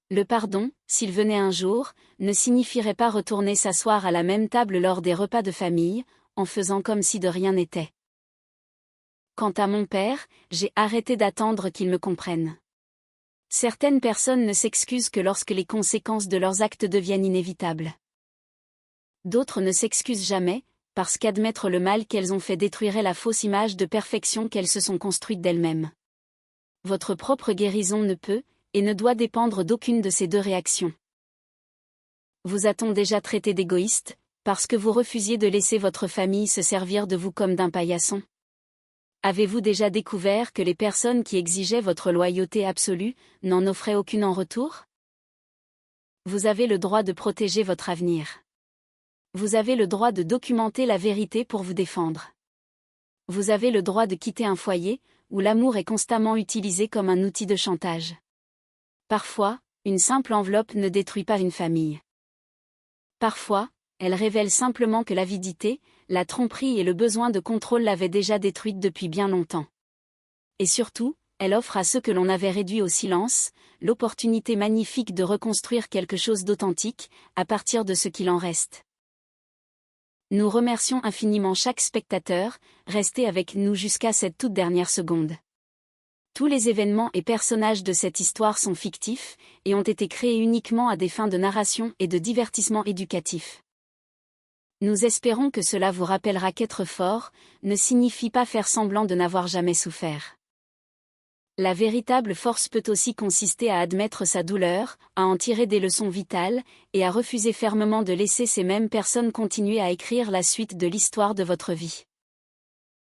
Le pardon, s'il venait un jour, ne signifierait pas retourner s'asseoir à la même table lors des repas de famille, en faisant comme si de rien n'était. Quant à mon père, j'ai arrêté d'attendre qu'il me comprenne. Certaines personnes ne s'excusent que lorsque les conséquences de leurs actes deviennent inévitables. D'autres ne s'excusent jamais, parce qu'admettre le mal qu'elles ont fait détruirait la fausse image de perfection qu'elles se sont construites d'elles-mêmes. Votre propre guérison ne peut, et ne doit dépendre d'aucune de ces deux réactions. Vous a-t-on déjà traité d'égoïste, parce que vous refusiez de laisser votre famille se servir de vous comme d'un paillasson? Avez-vous déjà découvert que les personnes qui exigeaient votre loyauté absolue n'en offraient aucune en retour? Vous avez le droit de protéger votre avenir. Vous avez le droit de documenter la vérité pour vous défendre. Vous avez le droit de quitter un foyer, où l'amour est constamment utilisé comme un outil de chantage. Parfois, une simple enveloppe ne détruit pas une famille. Parfois, elle révèle simplement que l'avidité, la tromperie et le besoin de contrôle l'avaient déjà détruite depuis bien longtemps. Et surtout, elle offre à ceux que l'on avait réduits au silence, l'opportunité magnifique de reconstruire quelque chose d'authentique, à partir de ce qu'il en reste. Nous remercions infiniment chaque spectateur, resté avec nous jusqu'à cette toute dernière seconde. Tous les événements et personnages de cette histoire sont fictifs, et ont été créés uniquement à des fins de narration et de divertissement éducatif. Nous espérons que cela vous rappellera qu'être fort ne signifie pas faire semblant de n'avoir jamais souffert. La véritable force peut aussi consister à admettre sa douleur, à en tirer des leçons vitales, et à refuser fermement de laisser ces mêmes personnes continuer à écrire la suite de l'histoire de votre vie.